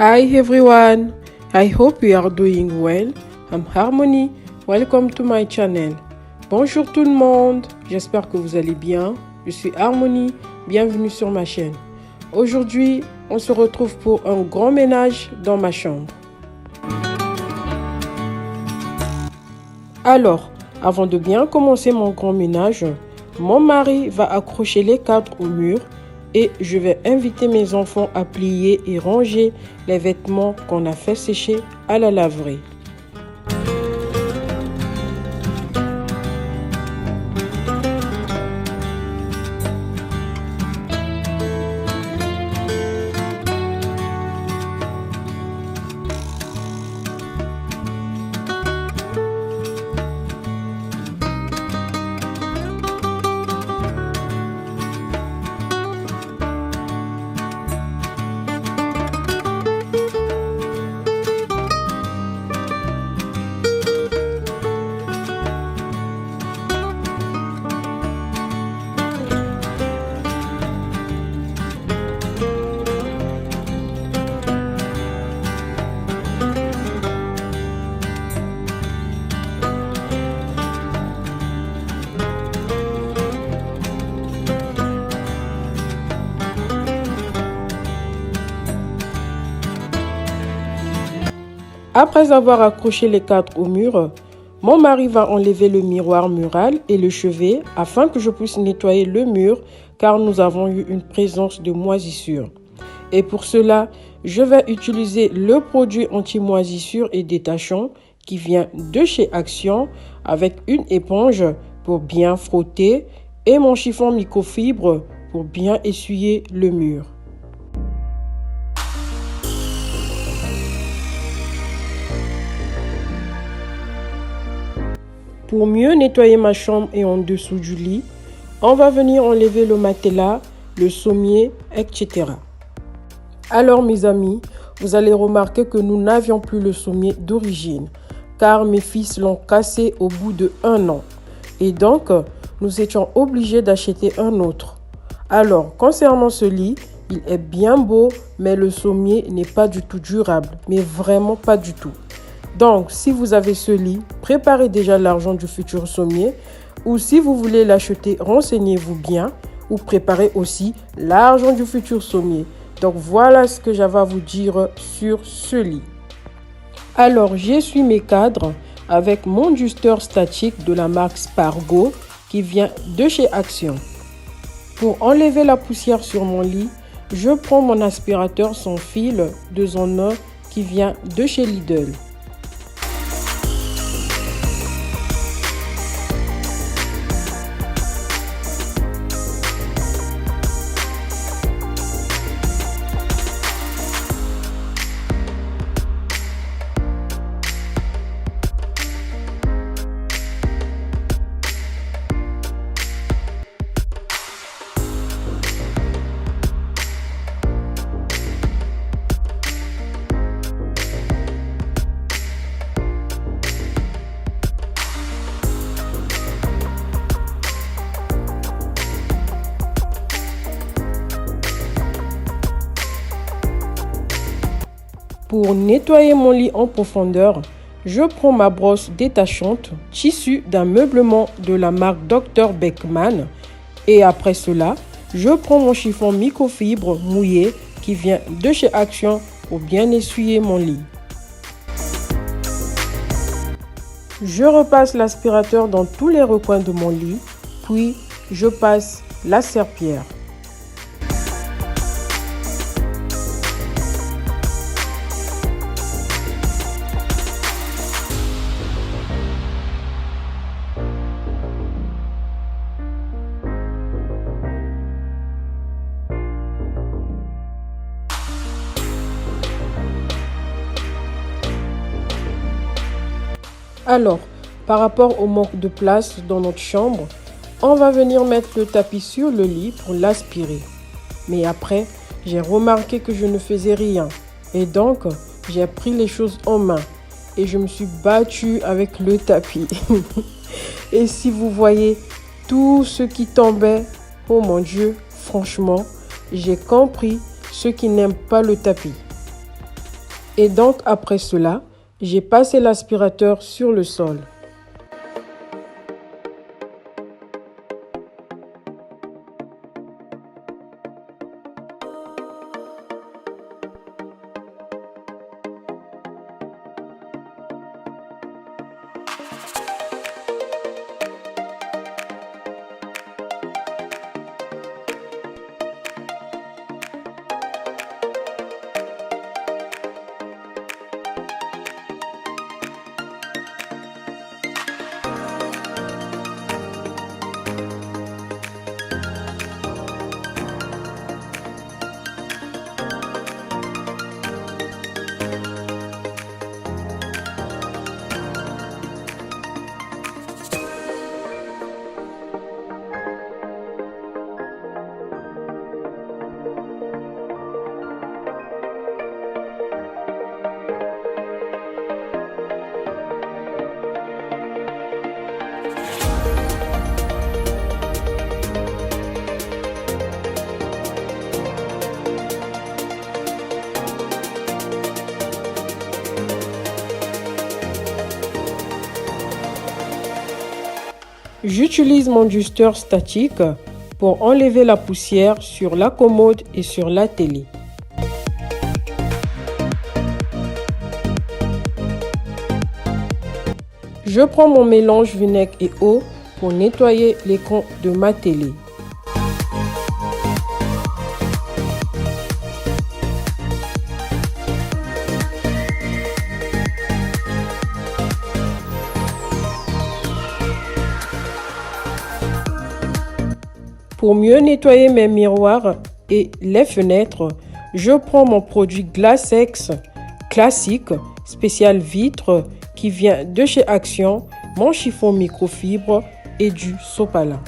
Hi everyone, I hope you are doing well. I'm Harmony, welcome to my channel. Bonjour tout le monde, j'espère que vous allez bien. Je suis Harmony, bienvenue sur ma chaîne. Aujourd'hui, on se retrouve pour un grand ménage dans ma chambre. Alors, avant de bien commencer mon grand ménage, mon mari va accrocher les cadres au mur et je vais inviter mes enfants à plier et ranger les vêtements qu'on a fait sécher à la laverie. Après avoir accroché les cadres au mur, mon mari va enlever le miroir mural et le chevet afin que je puisse nettoyer le mur car nous avons eu une présence de moisissure. Et pour cela, je vais utiliser le produit anti-moisissure et détachant qui vient de chez Action avec une éponge pour bien frotter et mon chiffon microfibre pour bien essuyer le mur. Pour mieux nettoyer ma chambre et en dessous du lit, on va venir enlever le matelas, le sommier, etc. Alors mes amis, vous allez remarquer que nous n'avions plus le sommier d'origine, car mes fils l'ont cassé au bout de 1 an. Et donc, nous étions obligés d'acheter un autre. Alors, concernant ce lit, il est bien beau, mais le sommier n'est pas du tout durable, mais vraiment pas du tout. Donc, si vous avez ce lit, préparez déjà l'argent du futur sommier ou si vous voulez l'acheter, renseignez-vous bien ou préparez aussi l'argent du futur sommier. Donc, voilà ce que j'avais à vous dire sur ce lit. Alors, j'essuie mes cadres avec mon justeur statique de la marque Spargo qui vient de chez Action. Pour enlever la poussière sur mon lit, je prends mon aspirateur sans fil 2 en 1 qui vient de chez Lidl. Pour nettoyer mon lit en profondeur, je prends ma brosse détachante, tissu d'un meublement de la marque Dr Beckman. Et après cela, je prends mon chiffon microfibre mouillé qui vient de chez Action pour bien essuyer mon lit. Je repasse l'aspirateur dans tous les recoins de mon lit, puis je passe la serpillière. Alors, par rapport au manque de place dans notre chambre, on va venir mettre le tapis sur le lit pour l'aspirer. Mais après, j'ai remarqué que je ne faisais rien. Et donc, j'ai pris les choses en main. Et je me suis battue avec le tapis. Et si vous voyez tout ce qui tombait, oh mon Dieu, franchement, j'ai compris ceux qui n'aiment pas le tapis. Et donc après cela, j'ai passé l'aspirateur sur le sol. J'utilise mon dusteur statique pour enlever la poussière sur la commode et sur la télé. Je prends mon mélange vinaigre et eau pour nettoyer l'écran de ma télé. Pour mieux nettoyer mes miroirs et les fenêtres, je prends mon produit Glasex classique spécial vitre qui vient de chez Action, mon chiffon microfibre et du sopalin.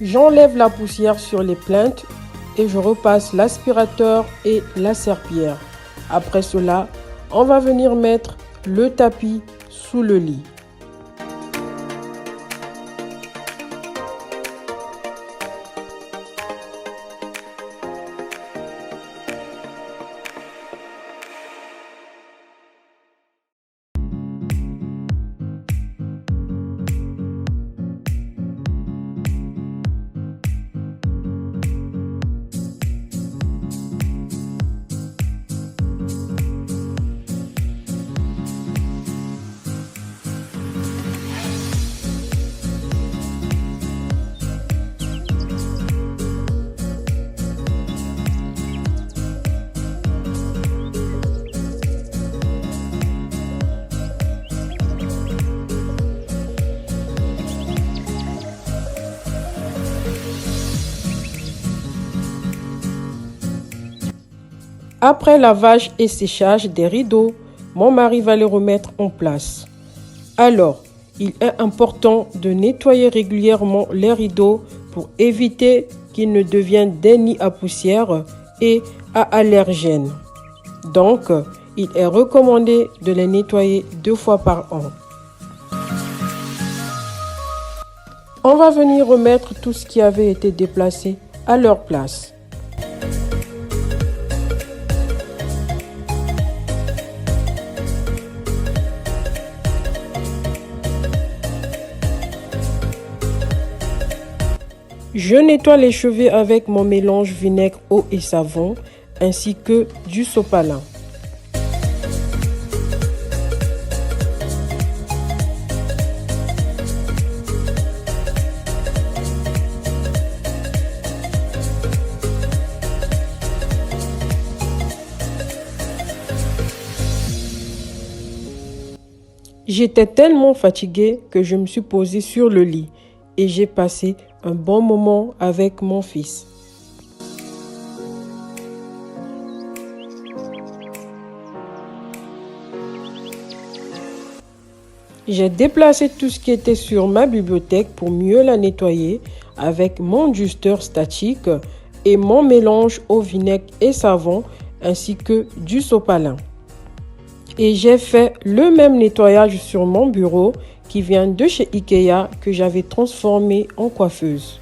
J'enlève la poussière sur les plinthes et je repasse l'aspirateur et la serpillière. Après cela, on va venir mettre le tapis sous le lit. Après lavage et séchage des rideaux, mon mari va les remettre en place. Alors, il est important de nettoyer régulièrement les rideaux pour éviter qu'ils ne deviennent des nids à poussière et à allergènes. Donc, il est recommandé de les nettoyer 2 fois par an. On va venir remettre tout ce qui avait été déplacé à leur place. Je nettoie les cheveux avec mon mélange vinaigre, eau et savon, ainsi que du sopalin. J'étais tellement fatiguée que je me suis posée sur le lit et j'ai passé un bon moment avec mon fils. J'ai déplacé tout ce qui était sur ma bibliothèque pour mieux la nettoyer avec mon justeur statique et mon mélange au vinaigre et savon ainsi que du sopalin. Et j'ai fait le même nettoyage sur mon bureau qui vient de chez Ikea que j'avais transformé en coiffeuse.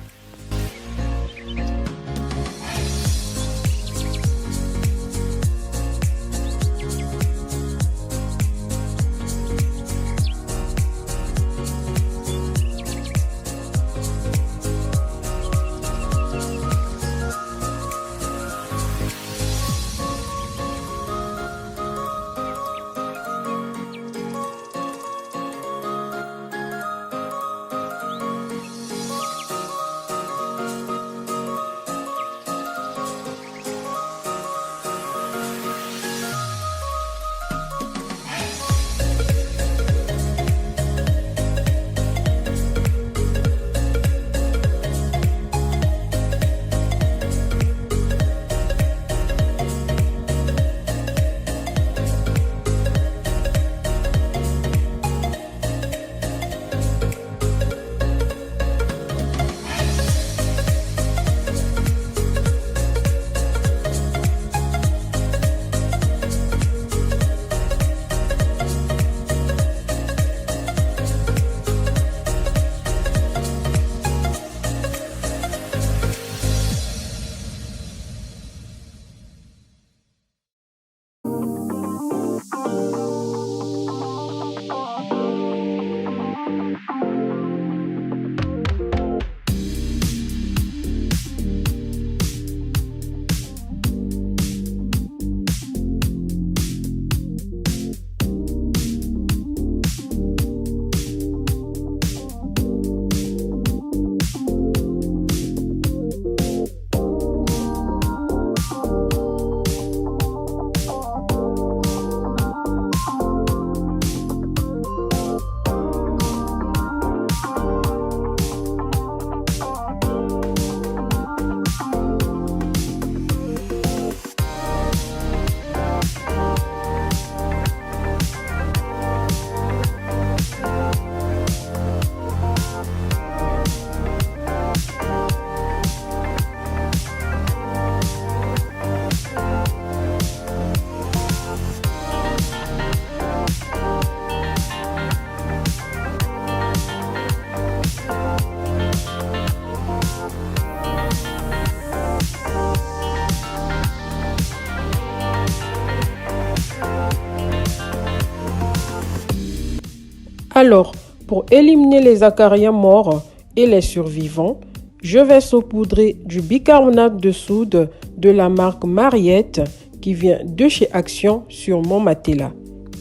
Alors, pour éliminer les acariens morts et les survivants, je vais saupoudrer du bicarbonate de soude de la marque Mariette qui vient de chez Action sur mon matelas.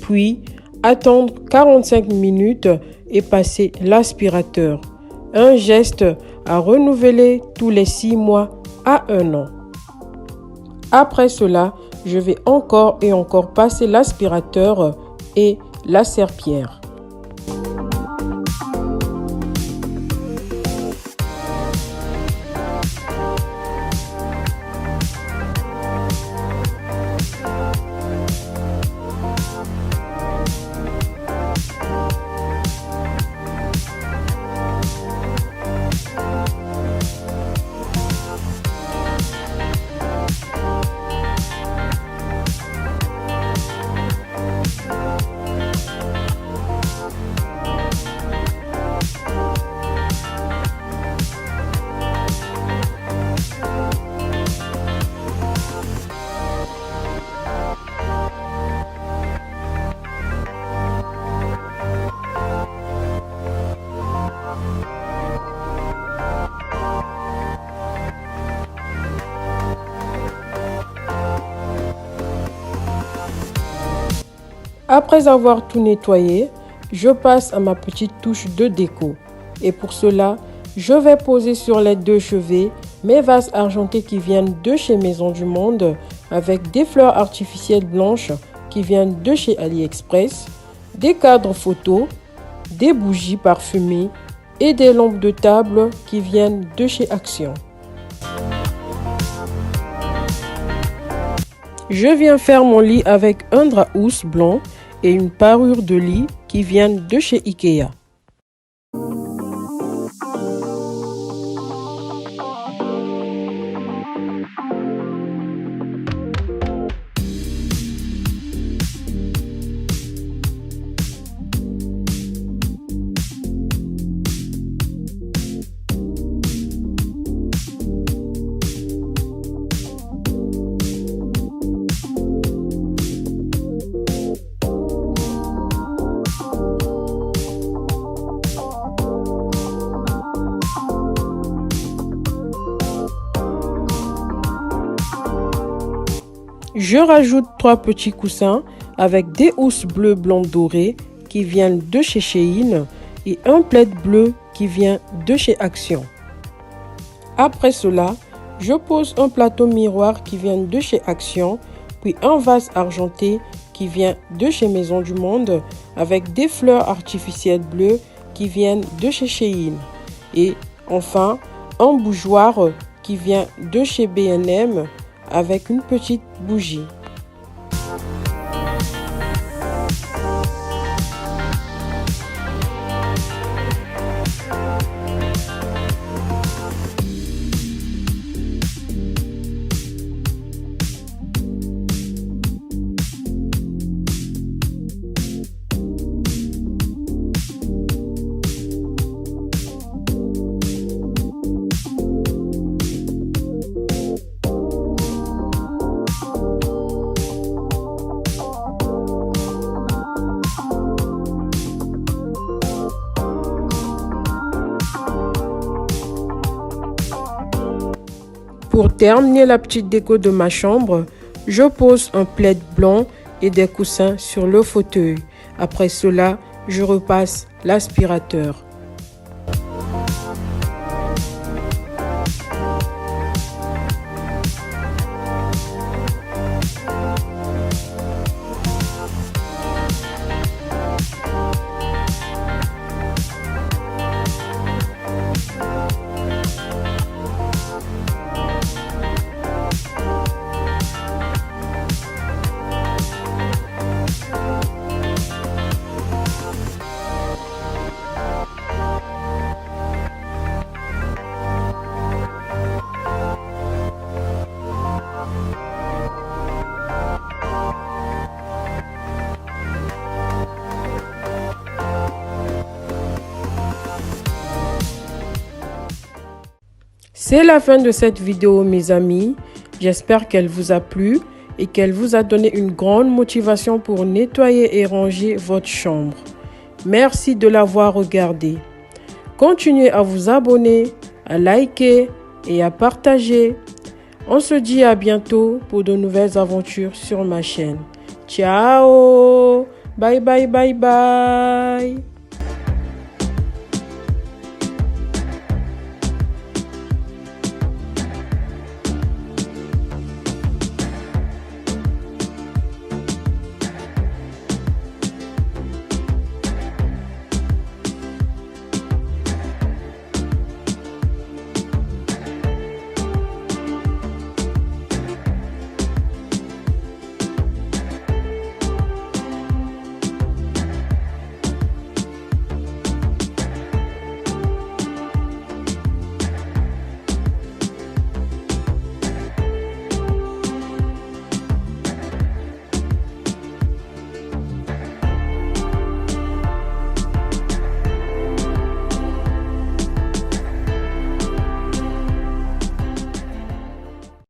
Puis, attendre 45 minutes et passer l'aspirateur. Un geste à renouveler tous les 6 mois à 1 an. Après cela, je vais encore et encore passer l'aspirateur et la serpillière. Après avoir tout nettoyé, je passe à ma petite touche de déco. Et pour cela, je vais poser sur les deux chevets mes vases argentés qui viennent de chez Maison du Monde avec des fleurs artificielles blanches qui viennent de chez AliExpress, des cadres photos, des bougies parfumées et des lampes de table qui viennent de chez Action. Je viens faire mon lit avec un drap housse blanc et une parure de lit qui viennent de chez Ikea. Je rajoute 3 petits coussins avec des housses bleues blanc doré qui viennent de chez Shein et un plaid bleu qui vient de chez Action. Après cela, je pose un plateau miroir qui vient de chez Action, puis un vase argenté qui vient de chez Maison du Monde avec des fleurs artificielles bleues qui viennent de chez Shein. Et enfin, un bougeoir qui vient de chez B&M avec une petite bougie. Pour terminer la petite déco de ma chambre, je pose un plaid blanc et des coussins sur le fauteuil. Après cela, je repasse l'aspirateur. C'est la fin de cette vidéo, mes amis. J'espère qu'elle vous a plu et qu'elle vous a donné une grande motivation pour nettoyer et ranger votre chambre. Merci de l'avoir regardé. Continuez à vous abonner, à liker et à partager. On se dit à bientôt pour de nouvelles aventures sur ma chaîne. Ciao! Bye bye bye bye!